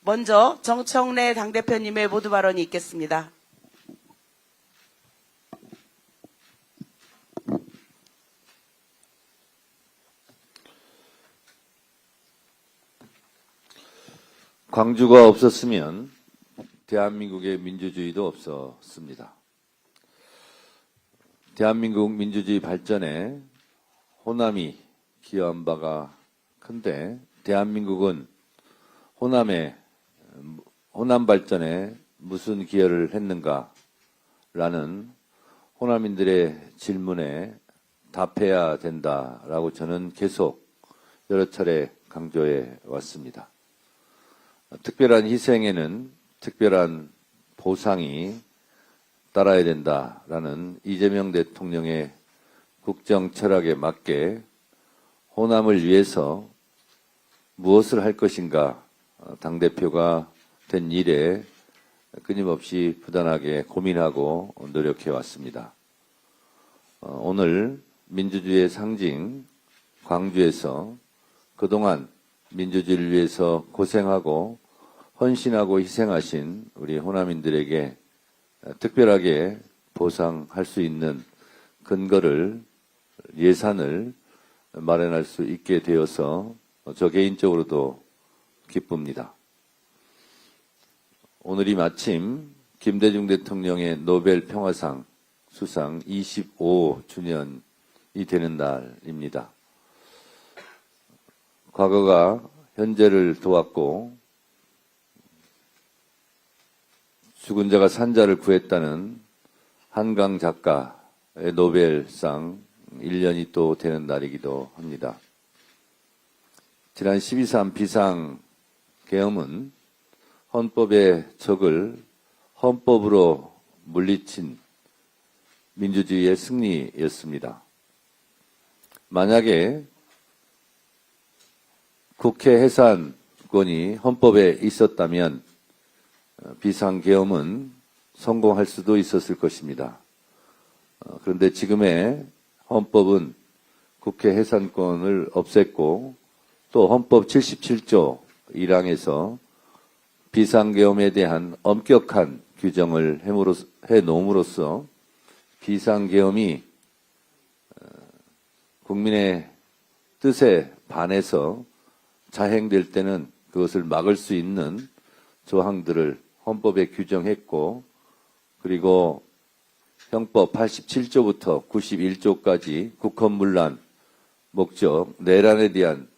먼저 정청래 당대표님의 모두 발언이 있겠습니다. 광주가 없었으면 대한민국의 민주주의도 없었습니다. 대한민국 민주주의 발전에 호남이 기여한 바가 큰데 대한민국은 호남 발전에 무슨 기여를 했는가라는 호남인들의 질문에 답해야 된다라고 저는 계속 여러 차례 강조해 왔습니다. 특별한 희생에는 특별한 보상이 따라야 된다라는 이재명 대통령의 국정 철학에 맞게 호남을 위해서 무엇을 할 것인가 당대표가 된 이래 끊임없이 부단하게 고민하고 노력해 왔습니다. 오늘 민주주의의 상징 광주에서 그동안 민주주의를 위해서 고생하고 헌신하고 희생하신 우리 호남인들에게 특별하게 보상할 수 있는 근거를 예산을 마련할 수 있게 되어서 저 개인적으로도 기쁩니다. 오늘이 마침 김대중 대통령의 노벨 평화상 수상 25주년이 되는 날입니다. 과거가 현재를 도왔고 죽은 자가 산자를 구했다는 한강 작가의 노벨상 1년이 또 되는 날이기도 합니다. 지난 12.3 비상계엄은 헌법의 적을 헌법으로 물리친 민주주의의 승리였습니다. 만약에 국회 해산권이 헌법에 있었다면 비상계엄은 성공할 수도 있었을 것입니다. 그런데 지금의 헌법은 국회 해산권을 없앴고 또 헌법 77조 1항에서 비상계엄에 대한 엄격한 규정을 해놓음으로써 비상계엄이 국민의 뜻에 반해서 자행될 때는 그것을 막을 수 있는 조항들을 헌법에 규정했고 그리고 형법 87조부터 91조까지 국헌문란, 목적, 내란에 대한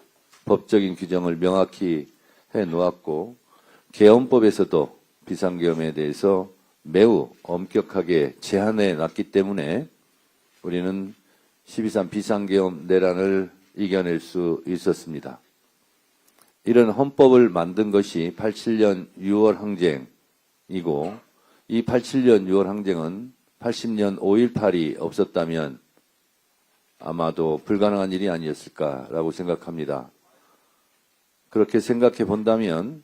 법적인 규정을 명확히 해놓았고 계엄법에서도 비상계엄에 대해서 매우 엄격하게 제한해 놨기 때문에 우리는 12.3 비상계엄 내란을 이겨낼 수 있었습니다. 이런 헌법을 만든 것이 87년 6월 항쟁이고 이 87년 6월 항쟁은 80년 5.18이 없었다면 아마도 불가능한 일이 아니었을까라고 생각합니다. 그렇게 생각해 본다면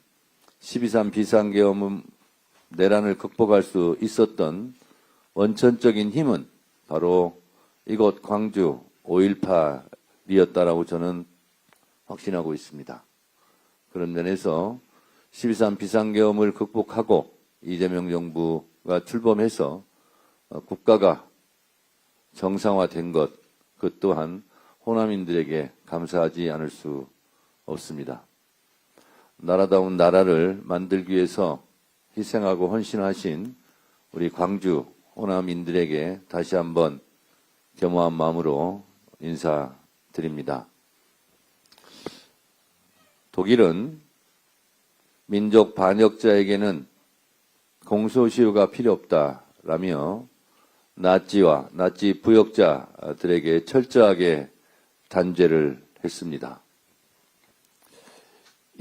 12.3 비상계엄 내란을 극복할 수 있었던 원천적인 힘은 바로 이곳 광주 5.18이었다라고 저는 확신하고 있습니다. 그런 면에서 12.3 비상계엄을 극복하고 이재명 정부가 출범해서 국가가 정상화된 것, 그 또한 호남인들에게 감사하지 않을 수 없습니다. 나라다운 나라를 만들기 위해서 희생하고 헌신하신 우리 광주 호남인들에게 다시 한번 겸허한 마음으로 인사드립니다. 독일은 민족 반역자에게는 공소시효가 필요 없다라며 나치와 나치 부역자들에게 철저하게 단죄를 했습니다.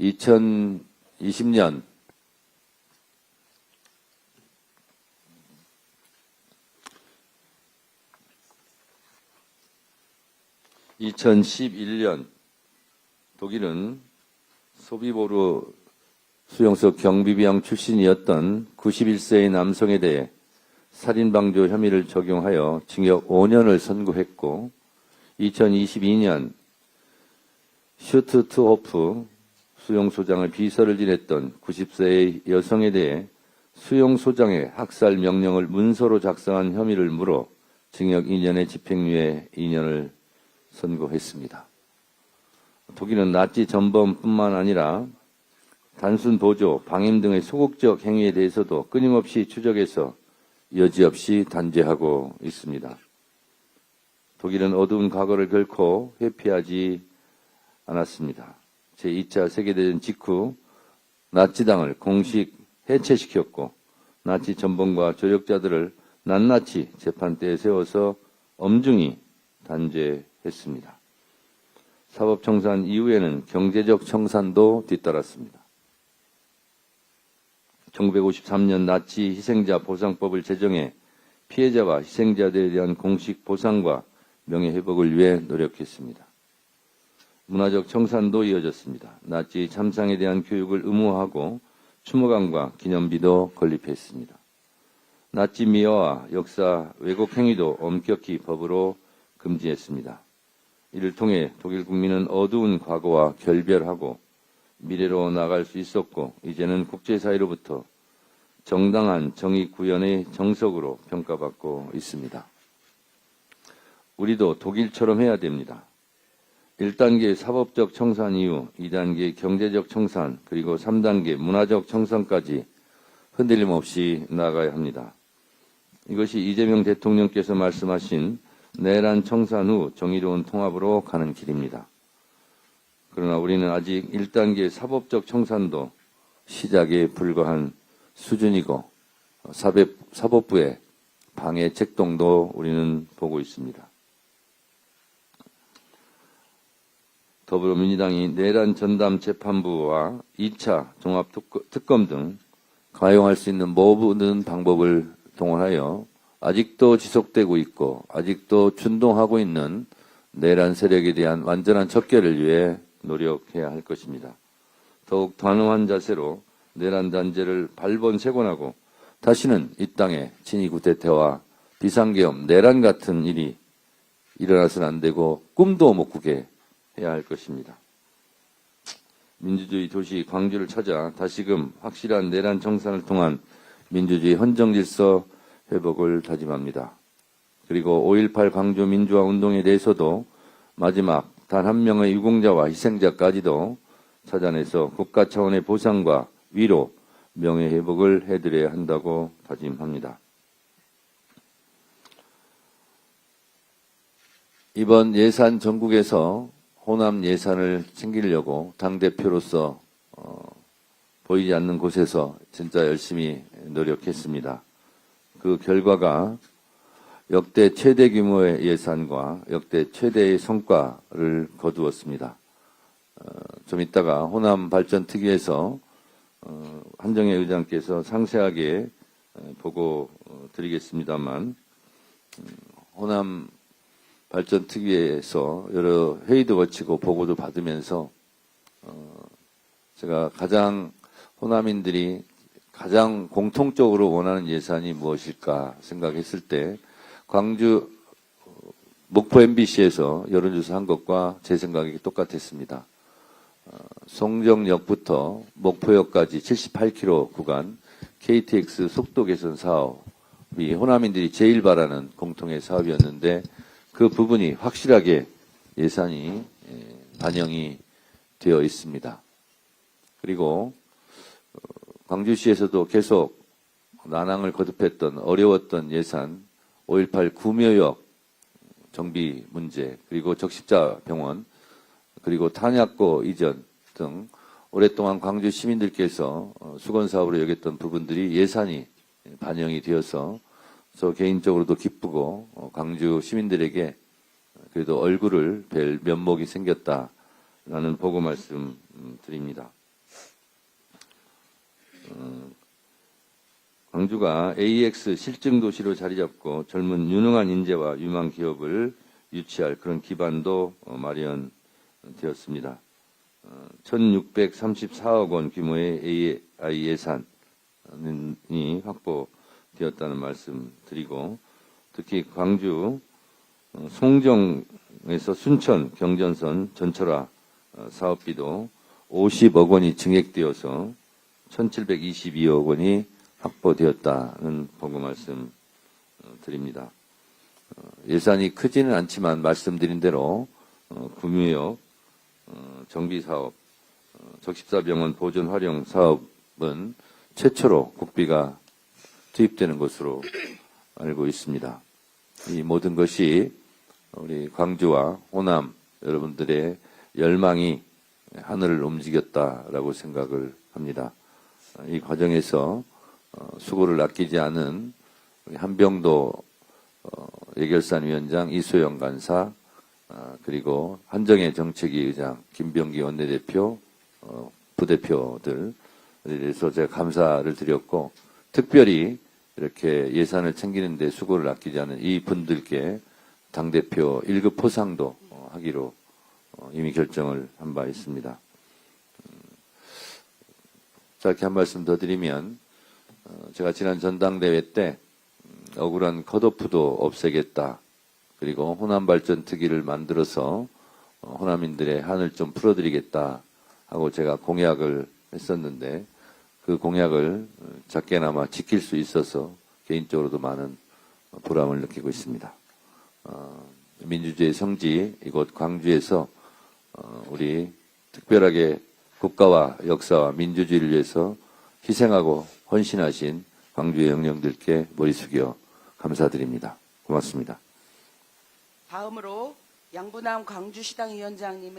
2020년 독일은 소비보르 수용소 경비병 출신이었던 91세의 남성에 대해 살인방조 혐의를 적용하여 징역 5년을 선고했고 2022년 슈트트호프 수용소장의 비서를 지냈던 90세의 여성에 대해 수용소장의 학살 명령을 문서로 작성한 혐의를 물어 징역 2년의 집행유예 2년을 선고했습니다. 독일은 나치 전범뿐만 아니라 단순 보조, 방임 등의 소극적 행위에 대해서도 끊임없이 추적해서 여지없이 단죄하고 있습니다. 독일은 어두운 과거를 결코 회피하지 않았습니다. 제2차 세계대전 직후 나치당을 공식 해체시켰고 나치 전범과 조력자들을 낱낱이 재판대에 세워서 엄중히 단죄했습니다. 사법청산 이후에는 경제적 청산도 뒤따랐습니다. 1953년 나치 희생자 보상법을 제정해 피해자와 희생자들에 대한 공식 보상과 명예회복을 위해 노력했습니다. 문화적 청산도 이어졌습니다. 나치 참상에 대한 교육을 의무화하고 추모관과 기념비도 건립했습니다. 나치 미화와 역사 왜곡 행위도 엄격히 법으로 금지했습니다. 이를 통해 독일 국민은 어두운 과거와 결별하고 미래로 나갈 수 있었고 이제는 국제사회로부터 정당한 정의 구현의 정석으로 평가받고 있습니다. 우리도 독일처럼 해야 됩니다. 1단계 사법적 청산 이후 2단계 경제적 청산 그리고 3단계 문화적 청산까지 흔들림 없이 나아가야 합니다. 이것이 이재명 대통령께서 말씀하신 내란 청산 후 정의로운 통합으로 가는 길입니다. 그러나 우리는 아직 1단계 사법적 청산도 시작에 불과한 수준이고 사법부의 방해 책동도 우리는 보고 있습니다. 더불어민주당이 내란 전담 재판부와 2차 종합특검 등 가용할 수 있는 모든 방법을 동원하여 아직도 지속되고 있고 아직도 준동하고 있는 내란 세력에 대한 완전한 척결을 위해 노력해야 할 것입니다. 더욱 단호한 자세로 내란 단죄를 발본색원하고 다시는 이 땅에 친위 구태타와 비상계엄, 내란 같은 일이 일어나서는 안 되고 꿈도 못 꾸게 해야 할 것입니다. 민주주의 도시 광주를 찾아 다시금 확실한 내란 청산을 통한 민주주의 헌정질서 회복을 다짐합니다. 그리고 5.18 광주 민주화 운동에 대해서도 마지막 단 한 명의 유공자와 희생자까지도 찾아내서 국가 차원의 보상과 위로, 명예회복을 해드려야 한다고 다짐합니다. 이번 예산 전국에서 호남 예산을 챙기려고 당대표로서 보이지 않는 곳에서 진짜 열심히 노력했습니다. 그 결과가 역대 최대 규모의 예산과 역대 최대의 성과를 거두었습니다. 좀 이따가 호남 발전 특위에서 한정혜 의장께서 상세하게 보고 드리겠습니다만 호남 발전 특위에서 여러 회의도 거치고 보고도 받으면서 제가 가장 호남인들이 가장 공통적으로 원하는 예산이 무엇일까 생각했을 때 광주 목포 MBC에서 여론조사한 것과 제 생각이 똑같았습니다. 송정역부터 목포역까지 78km 구간 KTX 속도 개선 사업이 호남인들이 제일 바라는 공통의 사업이었는데 그 부분이 확실하게 예산이 반영이 되어 있습니다. 그리고 광주시에서도 계속 난항을 거듭했던 어려웠던 예산 5.18 구묘역 정비 문제 그리고 적십자 병원 그리고 탄약고 이전 등 오랫동안 광주 시민들께서 수건 사업으로 여겼던 부분들이 예산이 반영이 되어서 저 개인적으로도 기쁘고 광주 시민들에게 그래도 얼굴을 뵐 면목이 생겼다라는 보고 말씀드립니다. 광주가 AX 실증 도시로 자리 잡고 젊은 유능한 인재와 유망 기업을 유치할 그런 기반도 마련되었습니다. 1,634억 원 규모의 AI 예산이 확보되었다는 말씀 드리고 특히 광주 송정에서 순천 경전선 전철화 사업비도 50억 원이 증액되어서 1722억 원이 확보되었다는 보고 말씀 드립니다. 예산이 크지는 않지만 말씀드린 대로 구미역 정비사업, 적십사병원 보존 활용 사업은 최초로 국비가 투입되는 것으로 알고 있습니다. 이 모든 것이 우리 광주와 호남 여러분들의 열망이 하늘을 움직였다라고 생각을 합니다. 이 과정에서 수고를 아끼지 않은 우리 한병도 예결산 위원장, 이소영 간사, 그리고 한정혜 정책위 의장, 김병기 원내대표, 부대표들에 대해서 제가 감사를 드렸고, 특별히 이렇게 예산을 챙기는 데 수고를 아끼지 않은 이 분들께 당대표 1급 포상도 하기로 이미 결정을 한 바 있습니다. 짧게 한 말씀 더 드리면, 제가 지난 전당대회 때 억울한 컷오프도 없애겠다. 그리고 호남발전 특위를 만들어서 호남인들의 한을 좀 풀어드리겠다 하고 제가 공약을 했었는데 그 공약을 작게나마 지킬 수 있어서 개인적으로도 많은 보람을 느끼고 있습니다. 민주주의 성지 이곳 광주에서 우리 특별하게 국가와 역사와 민주주의를 위해서 희생하고 헌신하신 광주의 영령들께 머리 숙여 감사드립니다. 고맙습니다. 다음으로 양분남 광주시당 위원장님의